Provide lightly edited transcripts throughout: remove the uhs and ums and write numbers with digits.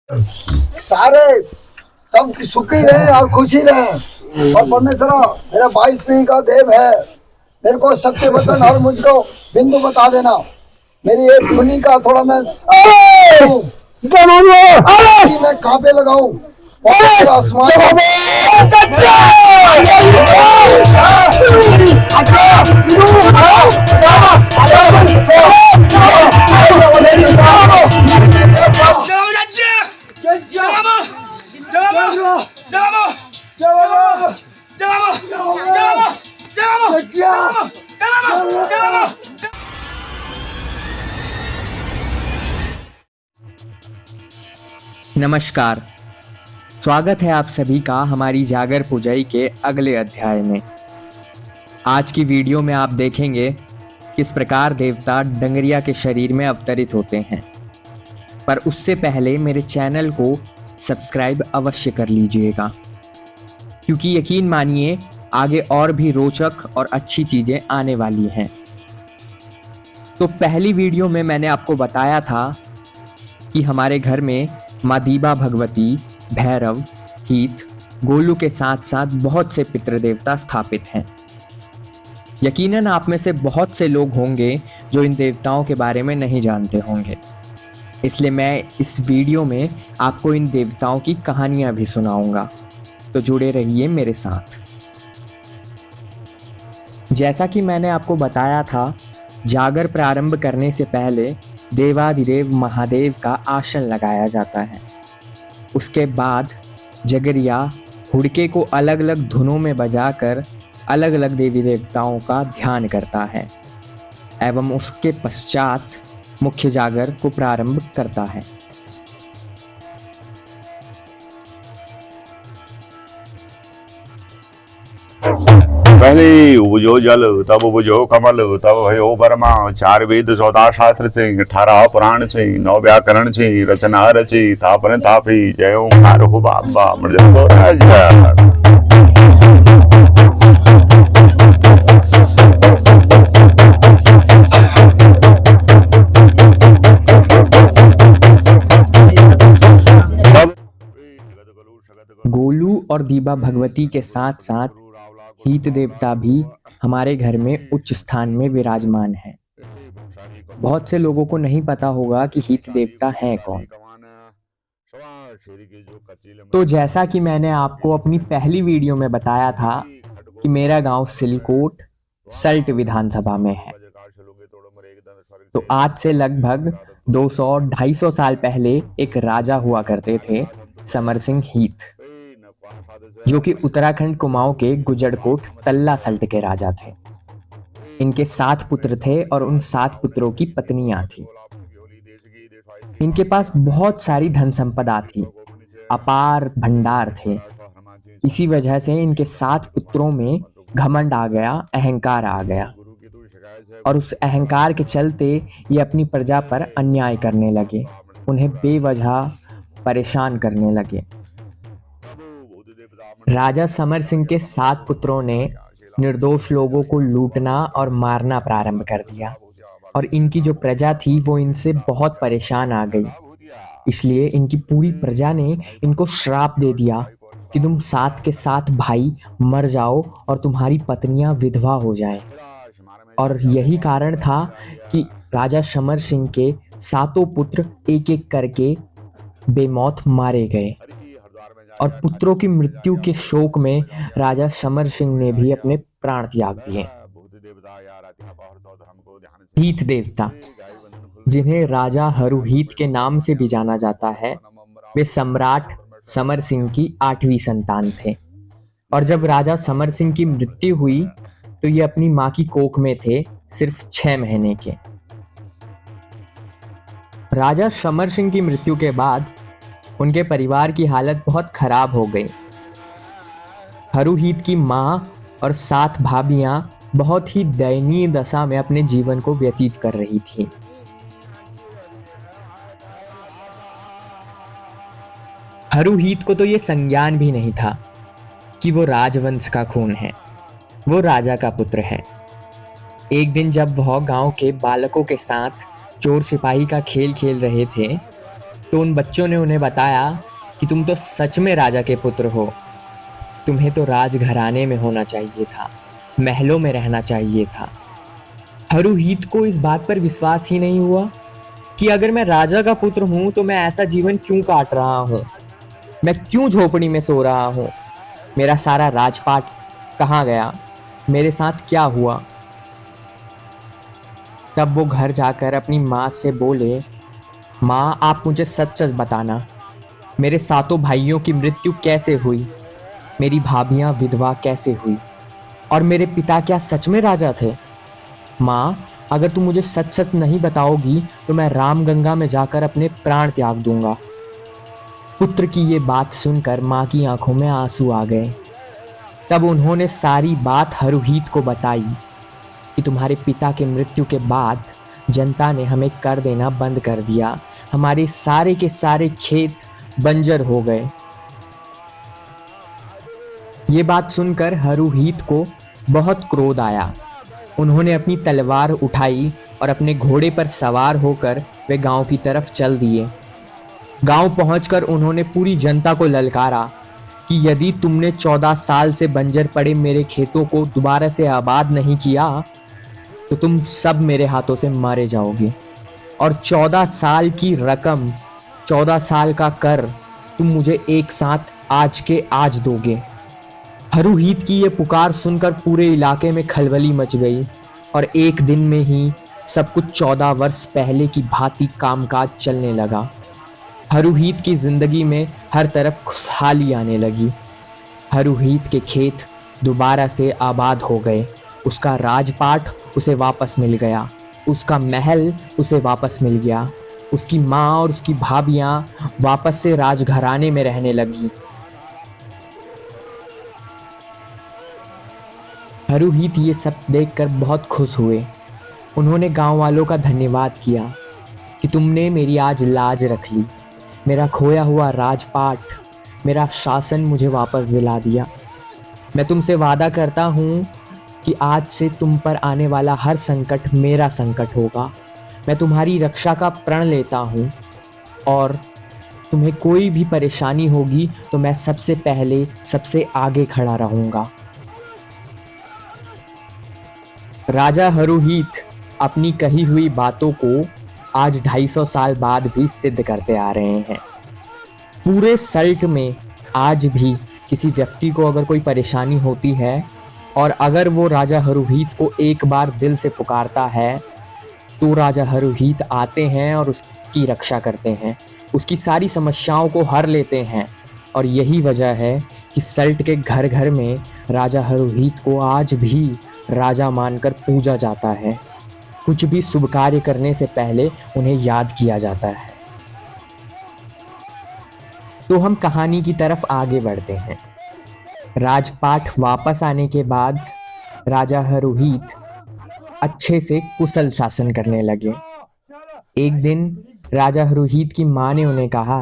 सारे सब सुखी रहे और खुशी रहे। और परमेश्वर मेरा 22 पीढ़ी का देव है। मेरे को सत्य वचन और मुझको बिंदु बता देना। मेरी एक ध्वनि का थोड़ा मैं कहाँ पे लगाऊं? नमस्कार, स्वागत है आप सभी का हमारी जागर पूजाई के अगले अध्याय में। आज की वीडियो में आप देखेंगे किस प्रकार देवता डंगरिया के शरीर में अवतरित होते हैं। पर उससे पहले मेरे चैनल को सब्सक्राइब अवश्य कर लीजिएगा, क्योंकि यकीन मानिए आगे और भी रोचक और अच्छी चीज़ें आने वाली हैं। तो पहली वीडियो में मैंने आपको बताया था कि हमारे घर में माँ दीबा भगवती, भैरव, हीत, गोलू के साथ साथ बहुत से पितृ देवता स्थापित हैं। यकीनन आप में से बहुत से लोग होंगे जो इन देवताओं के बारे में नहीं जानते होंगे, इसलिए मैं इस वीडियो में आपको इन देवताओं की कहानियां भी सुनाऊंगा। तो जुड़े रहिए मेरे साथ। जैसा कि मैंने आपको बताया था, जागर प्रारंभ करने से पहले देवाधिदेव महादेव का आसन लगाया जाता है। उसके बाद जगरिया हुड़के को अलग अलग धुनों में बजाकर अलग अलग देवी देवताओं का ध्यान करता है एवं उसके पश्चात मुख्य जागर को प्रारंभ करता है। पहले उपजो जल तब उपजो कमल तब भयो बर्मा। 4 वेद 14 शास्त्र से 18 पुराण से 9 व्याकरण से रचना रची। तापन तापी जय ओंकार हो बाबा मृदंगो राजा। गोलू और दीबा भगवती के साथ साथ हीत देवता भी हमारे घर में उच्च स्थान में विराजमान है। बहुत से लोगों को नहीं पता होगा कि हीत देवता है कौन। तो जैसा कि मैंने आपको अपनी पहली वीडियो में बताया था कि मेरा गांव सिलकोट सल्ट विधानसभा में है। तो आज से लगभग 200-250 साल पहले एक राजा हुआ करते थे, समर सिंह हीत, जो कि उत्तराखंड कुमाऊं के गुजरकोट तल्ला सल्ट के राजा थे। इनके 7 पुत्र थे और उन 7 पुत्रों की पत्नियां थी। इनके पास बहुत सारी धन संपदा थी, अपार भंडार थे। इसी वजह से इनके 7 पुत्रों में घमंड आ गया, अहंकार आ गया, और उस अहंकार के चलते ये अपनी प्रजा पर अन्याय करने लगे, उन्हें बेवजह परेशान करने लगे। राजा समर सिंह के 7 पुत्रों ने निर्दोष लोगों को लूटना और मारना प्रारंभ कर दिया, और इनकी जो प्रजा थी वो इनसे बहुत परेशान आ गई। इसलिए इनकी पूरी प्रजा ने इनको श्राप दे दिया कि तुम 7 के 7 भाई मर जाओ और तुम्हारी पत्नियां विधवा हो जाएं। और यही कारण था कि राजा समर सिंह के 7 पुत्र एक एक करके बेमौत मारे गए, और पुत्रों की मृत्यु के शोक में राजा समर सिंह ने भी अपने प्राण त्याग दिए। हीत देवता, जिन्हें राजा हरुहीत के नाम से भी जाना जाता है, वे सम्राट समर सिंह की 8वीं संतान थे। और जब राजा समर सिंह की मृत्यु हुई तो ये अपनी मां की कोख में थे, सिर्फ 6 महीने के। राजा समर सिंह की मृत्यु के बाद उनके परिवार की हालत बहुत खराब हो गई। हरुहीत की मां और 7 भाभियां बहुत ही दयनीय दशा में अपने जीवन को व्यतीत कर रही थी। हरुहीत को तो ये संज्ञान भी नहीं था कि वो राजवंश का खून है, वो राजा का पुत्र है। एक दिन जब वह गांव के बालकों के साथ चोर सिपाही का खेल खेल रहे थे तो उन बच्चों ने उन्हें बताया कि तुम तो सच में राजा के पुत्र हो, तुम्हें तो राजघराने में होना चाहिए था, महलों में रहना चाहिए था। हरुहीत को इस बात पर विश्वास ही नहीं हुआ कि अगर मैं राजा का पुत्र हूं तो मैं ऐसा जीवन क्यों काट रहा हूं, मैं क्यों झोपड़ी में सो रहा हूं, मेरा सारा राजपाट कहाँ गया, मेरे साथ क्या हुआ। तब वो घर जाकर अपनी माँ से बोले, माँ आप मुझे सच सच बताना, मेरे सातों भाइयों की मृत्यु कैसे हुई, मेरी भाभियाँ विधवा कैसे हुई, और मेरे पिता क्या सच में राजा थे। माँ अगर तुम मुझे सच सच नहीं बताओगी तो मैं रामगंगा में जाकर अपने प्राण त्याग दूंगा। पुत्र की ये बात सुनकर माँ की आंखों में आंसू आ गए। तब उन्होंने सारी बात हरुहीत को बताई कि तुम्हारे पिता के मृत्यु के बाद जनता ने हमें कर देना बंद कर दिया, हमारे सारे के सारे खेत बंजर हो गए। ये बात सुनकर हरुहीत को बहुत क्रोध आया। उन्होंने अपनी तलवार उठाई और अपने घोड़े पर सवार होकर वे गांव की तरफ चल दिए। गांव पहुंचकर उन्होंने पूरी जनता को ललकारा कि यदि तुमने 14 साल से बंजर पड़े मेरे खेतों को दोबारा से आबाद नहीं किया तो तुम सब मेरे हाथों से मारे जाओगे, और 14 साल की रकम, 14 साल का कर तुम मुझे एक साथ आज के आज दोगे। हरुहीत की ये पुकार सुनकर पूरे इलाके में खलबली मच गई और एक दिन में ही सब कुछ 14 वर्ष पहले की भांति कामकाज चलने लगा। हरुहीत की जिंदगी में हर तरफ खुशहाली आने लगी। हरुहीत के खेत दोबारा से आबाद हो गए, उसका राजपाट उसे वापस मिल गया, उसका महल उसे वापस मिल गया, उसकी माँ और उसकी भाभियाँ वापस से राजघराने में रहने लगी। हरुहीत ये सब देखकर बहुत खुश हुए। उन्होंने गांव वालों का धन्यवाद किया कि तुमने मेरी आज लाज रख ली, मेरा खोया हुआ राजपाट, मेरा शासन मुझे वापस दिला दिया। मैं तुमसे वादा करता हूँ कि आज से तुम पर आने वाला हर संकट मेरा संकट होगा। मैं तुम्हारी रक्षा का प्रण लेता हूँ और तुम्हें कोई भी परेशानी होगी तो मैं सबसे पहले सबसे आगे खड़ा रहूँगा। राजा हरुहीत अपनी कही हुई बातों को आज 250 साल बाद भी सिद्ध करते आ रहे हैं। पूरे सल्ट में आज भी किसी व्यक्ति को अगर कोई परेशानी होती है और अगर वो राजा हरुहीत को एक बार दिल से पुकारता है तो राजा हरुहीत आते हैं और उसकी रक्षा करते हैं, उसकी सारी समस्याओं को हर लेते हैं। और यही वजह है कि सल्ट के घर घर में राजा हरुहीत को आज भी राजा मानकर पूजा जाता है। कुछ भी शुभ कार्य करने से पहले उन्हें याद किया जाता है। तो हम कहानी की तरफ आगे बढ़ते हैं। राजपाट वापस आने के बाद राजा हरुहीत अच्छे से कुशल शासन करने लगे। एक दिन राजा हरुहीत की माँ ने उन्हें कहा,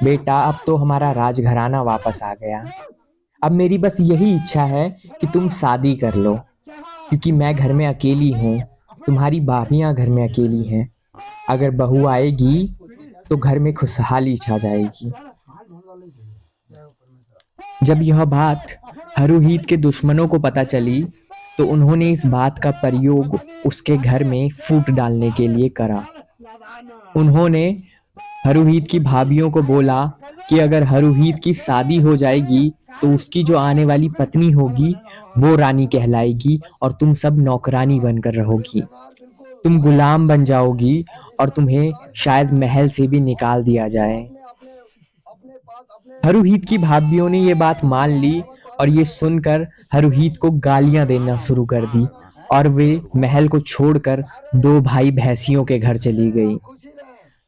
बेटा अब तो हमारा राजघराना वापस आ गया, अब मेरी बस यही इच्छा है कि तुम शादी कर लो, क्योंकि मैं घर में अकेली हूँ, तुम्हारी भाभियाँ घर में अकेली हैं। अगर बहू आएगी तो घर में खुशहाली छा जाएगी। जब यह बात हरुहीत के दुश्मनों को पता चली तो उन्होंने इस बात का प्रयोग उसके घर में फूट डालने के लिए करा। उन्होंने हरुहीत की भाभियों को बोला कि अगर हरुहीत की शादी हो जाएगी तो उसकी जो आने वाली पत्नी होगी वो रानी कहलाएगी और तुम सब नौकरानी बनकर रहोगी, तुम गुलाम बन जाओगी और तुम्हें शायद महल से भी निकाल दिया जाए। हरुहीत की भाभियों ने ये बात मान ली और ये सुनकर हरुहीत को गालियां देना शुरू कर दी और वे महल को छोड़कर 2 भाई भैंसियों के घर चली गई।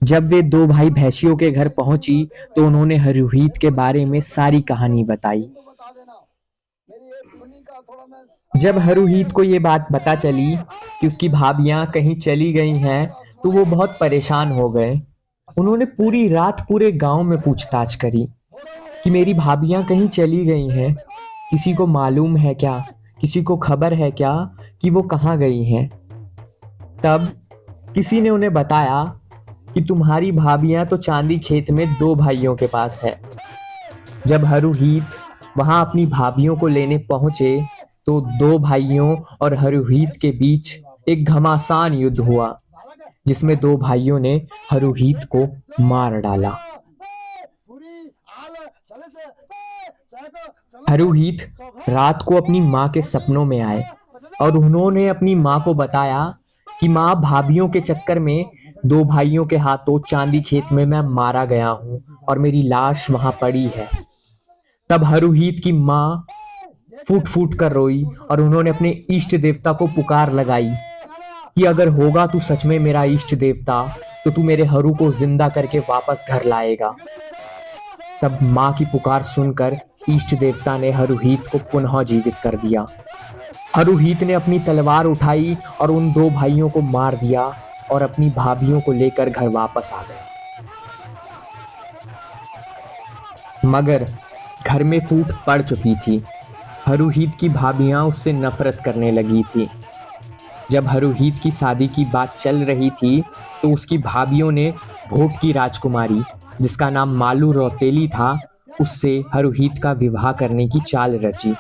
जब वे 2 भाई भैंसियों के घर पहुंची तो उन्होंने हरुहीत के बारे में सारी कहानी बताई। जब हरुहीत को ये बात पता चली कि उसकी भाभियां कहीं चली गई हैं तो वो बहुत परेशान हो गए। उन्होंने पूरी रात पूरे गांव में पूछताछ करी कि मेरी भाभियां कहीं चली गई हैं, किसी को मालूम है क्या, किसी को खबर है क्या कि वो कहाँ गई हैं। तब किसी ने उन्हें बताया कि तुम्हारी भाभियां तो चांदी खेत में 2 भाइयों के पास है। जब हरुहीत वहां अपनी भाभियों को लेने पहुंचे तो 2 भाइयों और हरुहीत के बीच एक घमासान युद्ध हुआ, जिसमें 2 भाइयों ने हरुहीत को मार डाला। हरुहीत रात को अपनी माँ के सपनों में आए और उन्होंने अपनी माँ को बताया कि माँ, भाभियों के चक्कर में 2 भाइयों के हाथों चांदी खेत में मैं मारा गया हूं और मेरी लाश वहां पड़ी है। तब हरुहीत की माँ फूट फूट कर रोई और उन्होंने अपने इष्ट देवता को पुकार लगाई कि अगर होगा तू सच में मेरा इष्ट देवता तो तू मेरे हरू को जिंदा करके वापस घर लाएगा। तब माँ की पुकार सुनकर इष्ट देवता ने हरुहीत को पुनः जीवित कर दिया। हरुहीत ने अपनी तलवार उठाई और उन 2 भाइयों को मार दिया और अपनी भाभियों को लेकर घर वापस आ गया। मगर घर में फूट पड़ चुकी थी। हरुहीत की भाभियां उससे नफरत करने लगी थी। जब हरुहीत की शादी की बात चल रही थी तो उसकी भाभियों ने भोट की राजकुमारी, जिसका नाम मालू रौतेली था, उससे हरुहीत का विवाह करने की चाल रची,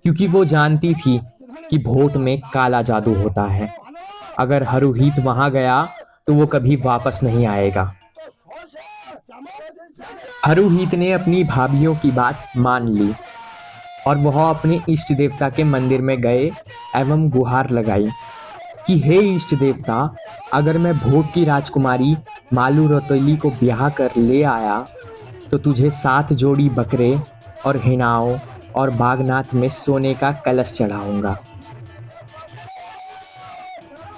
क्योंकि वो जानती थी कि भोट में काला जादू होता है। अगर हरुहीत वहां गया तो वो कभी वापस नहीं आएगा। हरुहीत ने अपनी भाभियों की बात मान ली और वह अपने इष्ट देवता के मंदिर में गए एवं गुहार लगाई कि हे इष्ट देवता, अगर मैं भोट की राजकुमारी मालू रौतेली को ब्याह कर ले आया तो तुझे 7 जोड़ी बकरे और हिनाओं और बागनाथ में सोने का कलश चढ़ाऊंगा।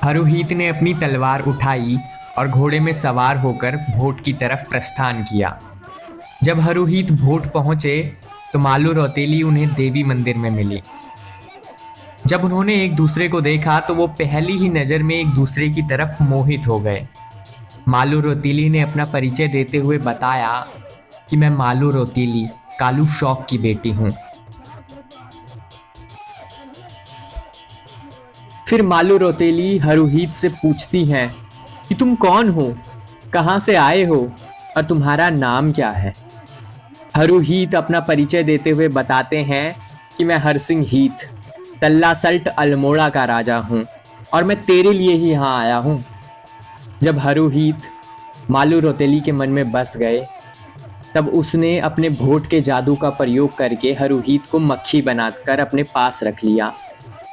हरुहीत ने अपनी तलवार उठाई और घोड़े में सवार होकर भोट की तरफ प्रस्थान किया। जब हरुहीत भोट पहुंचे तो मालू रौतेली उन्हें देवी मंदिर में मिली। जब उन्होंने एक दूसरे को देखा तो वो पहली ही नज़र में एक दूसरे की तरफ मोहित हो गए। मालू रौतेली ने अपना परिचय देते हुए बताया कि मैं मालू रौतेली कालू शौक की बेटी हूं। फिर मालू रौतेली हरुहीत से पूछती हैं कि तुम कौन हो, कहां से आए हो और तुम्हारा नाम क्या है। हरुहीत अपना परिचय देते हुए बताते हैं कि मैं हरसिंह हीत तल्ला सल्ट अल्मोड़ा का राजा हूँ और मैं तेरे लिए ही यहाँ आया हूँ। जब हरुहीत मालू रौतेली के मन में बस गए तब उसने अपने भोट के जादू का प्रयोग करके हरुहीत को मक्खी बनाकर अपने पास रख लिया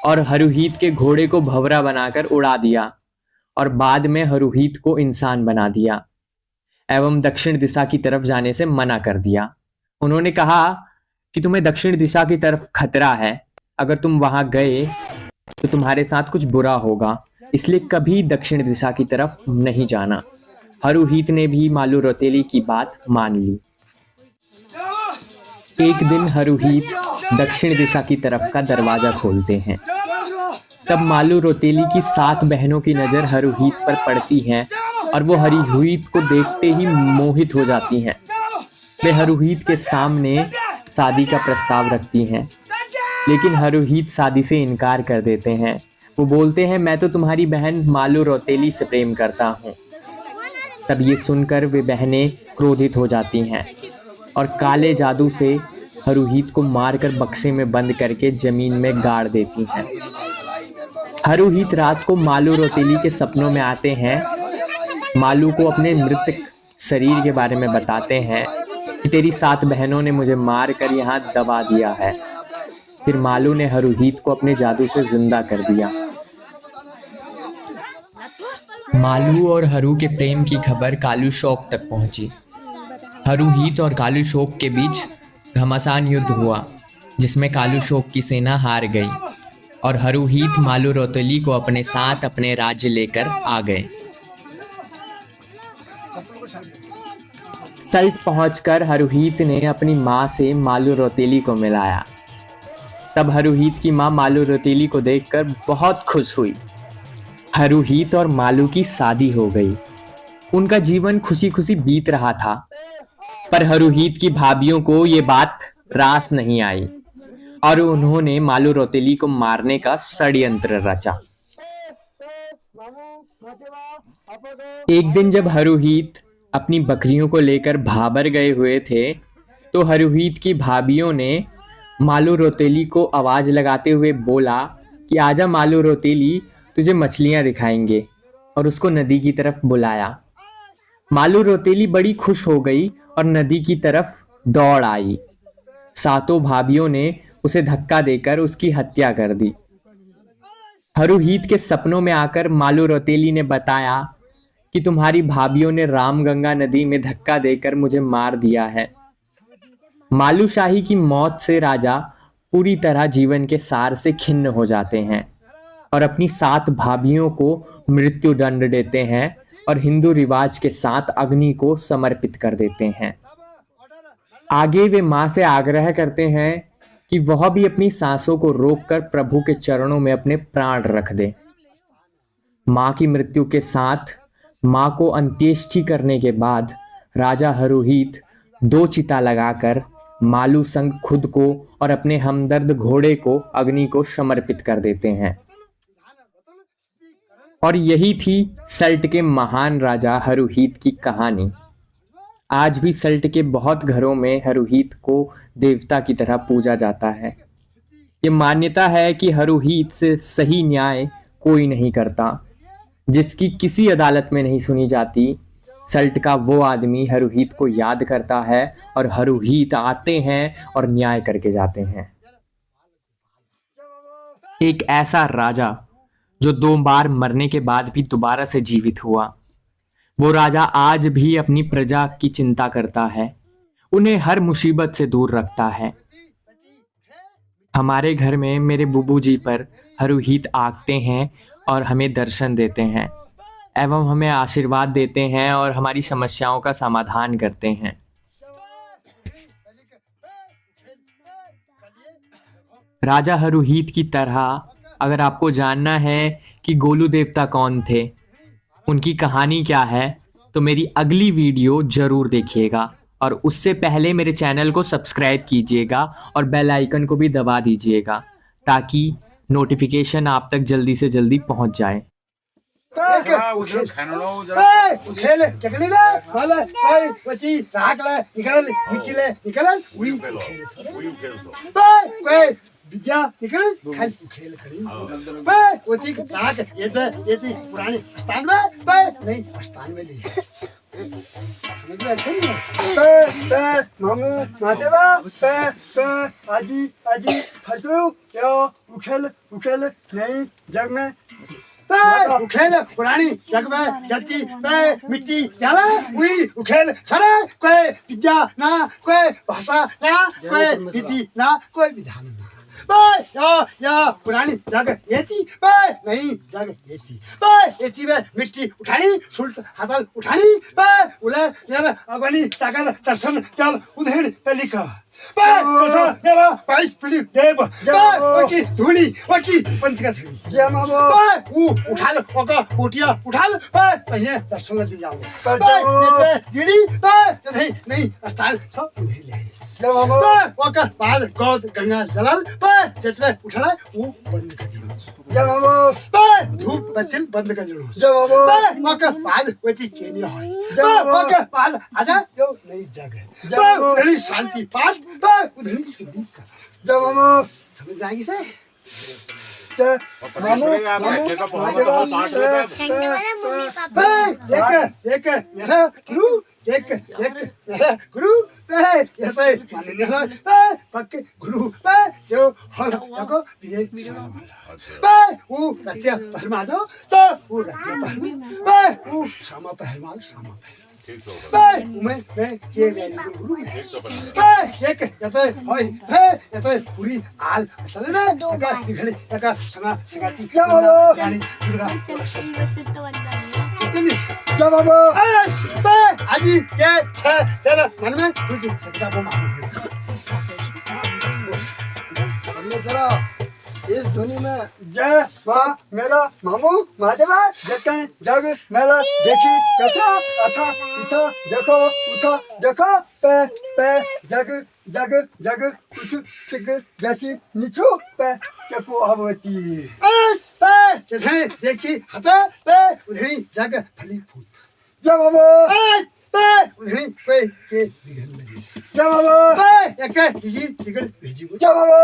और हरुहीत के घोड़े को भंवरा बनाकर उड़ा दिया और बाद में हरुहीत को इंसान बना दिया एवं दक्षिण दिशा की तरफ जाने से मना कर दिया। उन्होंने कहा कि तुम्हें दक्षिण दिशा की तरफ खतरा है, अगर तुम वहां गए तो तुम्हारे साथ कुछ बुरा होगा, इसलिए कभी दक्षिण दिशा की तरफ नहीं जाना। हरुहीत ने भी मालू रौतेली की बात मान ली। एक दिन हरुहीत दक्षिण दिशा की तरफ का दरवाजा खोलते हैं। तब मालू रौतेली की 7 बहनों की नजर हरुहीत पर पड़ती है और वो हरुहीत को देखते ही मोहित हो जाती हैं। वे हरुहीत के सामने शादी का प्रस्ताव रखती हैं, लेकिन हरुहीत शादी से इनकार कर देते हैं। वो बोलते हैं, मैं तो तुम्हारी बहन मालू रौतेली से प्रेम करता हूँ। तब ये सुनकर वे बहनें क्रोधित हो जाती हैं और काले जादू से हरुहीत को मारकर बक्से में बंद करके जमीन में गाड़ देती हैं। हरुहीत रात को मालू रौतेली के सपनों में आते हैं। मालू को अपने मृतक शरीर के बारे में बताते हैं कि तेरी 7 बहनों ने मुझे मार कर यहाँ दबा दिया है। फिर मालू ने हरुहीत को अपने जादू से जिंदा कर दिया। मालू और हरू के प्रेम की खबर कालू शौक तक पहुंची। हरुहीत और कालू शौक के बीच घमासान युद्ध हुआ, जिसमें कालू शौक की सेना हार गई और हरुहीत मालू रौतेली को अपने साथ अपने राज्य लेकर आ गए। सल्ट पहुंचकर हरुहीत ने अपनी माँ से मालू रौतेली को मिलाया। तब हरुहीत की माँ मालू रौतेली को देखकर बहुत खुश हुई। हरुहीत और मालू की शादी हो गई। उनका जीवन खुशी खुशी बीत रहा था, पर हरुहीत की भाभियों को ये बात रास नहीं आई और उन्होंने मालू रौतेली को मारने का षड्यंत्र रचा। एक दिन जब हरुहीत अपनी बकरियों को लेकर भाबर गए हुए थे तो हरुहीत की भाभियों ने मालू रोतेली को आवाज लगाते हुए बोला कि आजा मालू रोतेली, तुझे मछलियां दिखाएंगे, और उसको नदी की तरफ बुलाया। मालू रोतेली बड़ी खुश हो गई और नदी की तरफ दौड़ आई। सातों भाभियों ने उसे धक्का देकर उसकी हत्या कर दी। हरुहीत के सपनों में आकर मालू रोतेली ने बताया कि तुम्हारी भाभियों ने रामगंगा नदी में धक्का देकर मुझे मार दिया है। मालू शाही की मौत से राजा पूरी तरह जीवन के सार से खिन्न हो जाते हैं और अपनी 7 भाभियों को मृत्यु दंड देते हैं और हिंदू रिवाज के साथ अग्नि को समर्पित कर देते हैं। आगे वे मां से आग्रह करते हैं कि वह भी अपनी सांसों को रोककर प्रभु के चरणों में अपने प्राण रख दे। मां की मृत्यु के साथ मां को अंत्येष्टि करने के बाद राजा हरुहीत 2 चिता लगाकर मालू संग खुद को और अपने हमदर्द घोड़े को अग्नि को समर्पित कर देते हैं। और यही थी सल्ट के महान राजा हरुहीत की कहानी। आज भी सल्ट के बहुत घरों में हरुहीत को देवता की तरह पूजा जाता है। ये मान्यता है कि हरुहीत से सही न्याय कोई नहीं करता, जिसकी किसी अदालत में नहीं सुनी जाती। सल्ट का वो आदमी हरुहीत को याद करता है और हरुहीत आते हैं और न्याय करके जाते हैं। एक ऐसा राजा जो 2 बार मरने के बाद भी दोबारा से जीवित हुआ, वो राजा आज भी अपनी प्रजा की चिंता करता है, उन्हें हर मुसीबत से दूर रखता है। हमारे घर में मेरे बुबू जी पर हरुहीत आते हैं और हमें दर्शन देते हैं एवं हमें आशीर्वाद देते हैं और हमारी समस्याओं का समाधान करते हैं। राजा हरुहीत की तरह अगर आपको जानना है कि गोलू देवता कौन थे, उनकी कहानी क्या है, तो मेरी अगली वीडियो जरूर देखिएगा और उससे पहले मेरे चैनल को सब्सक्राइब कीजिएगा और बेल आइकन को भी दबा दीजिएगा ताकि नोटिफिकेशन आप तक जल्दी से जल्दी पहुंच जाए। खेल चकनी रे वाला कोई बची राख ले निकल मिट्टी ले निकल उई कोई विद्या निकल खाली खेल खड़ी बे बची राख ये पुराने स्थान में बे नहीं स्थान में ले समझ में अच्छा नहीं है बे मामू मातेवा बे आजी फटू यो उखेल नहीं जग में उखेल पुरानी जग में जति मिट्टी याला उई उखेल छरे कोई विद्या ना कोई भाषा ना कोई विधि ना कोई विधान ना या पुरानी जग येती नहीं जग येती में मिट्टी उठानी सुल्ट हाथल उठानी उले यार अगनी चाकर दर्शन चल उधेड़ पेलिका मेरा 22 पीढ़ी देव वकी धूली वकी पंचका धूली जय मामो उठा लो ओका बोटिया उठा लो ये दर्शन ले जाओ गिड़ी नहीं स्थान सब उधर ले जय मामो ओका बाद गौद गंगा जलाल जिसमें उठा वो बंद कर दियो जय मामो धूप बत्ती बंद कर दियो जय मामो ओका बाद वती केनिया है ओका बाद आजा जो नई जगह जय शांति पाठ उधर की जब हम समझ आएगी से देख मेरा गुरु देख मेरा गुरु ये तो माननीय पक्के गुरु जो हल देखो विजय वो रत्या पहरमा जो तो वो रत्या पहरमा वो शामा पहरमा मैं ये मेरी गुरु है एक जते होय जते पूरी आल चले ना का दिखले का संगा संगाती यानी दुर्गा जब बाबू आज ये तेरा मन में तुझे सकता को मालूम है जरा इस धुनी में जय माँ मेरा मामू महादेवा जगह जग मेरा देखी कथा अथा इथा देखो उठा देखो पे जग कुछ ठीक जैसी नीचो पे चपो आवती तेरे देखी हता पे उधरी जग फली फूल जब बाबा पे उधरी पे के बिगड़ लगी जब बाबा पे एक दिजी तिगड़ भेजी जब बाबा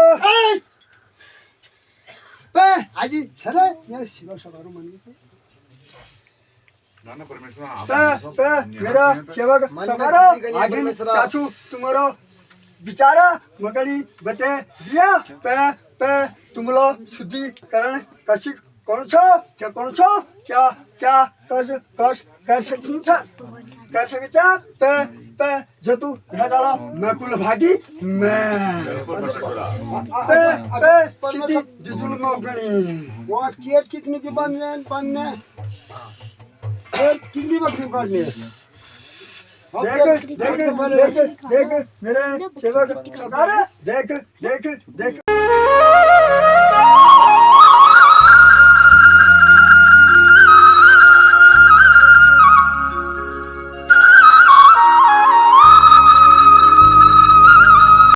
पे आजी चले मैं शिव सवारू मन पे मेरा सेवक सवारो आगे चाचू तुम्हारो बिचारा मगड़ी बते दिया पे पे तुम लोग शुद्धिकरण कशी कौन छो क्या क्या कस कर सकता पे पे जो तू दादा मैं कुल भागी मैं पे पे सीधी जुजुल मगनी वहाँ केर कितने की बनने कितनी बकरी काटनी है देख मेरे सेवक सरदार देख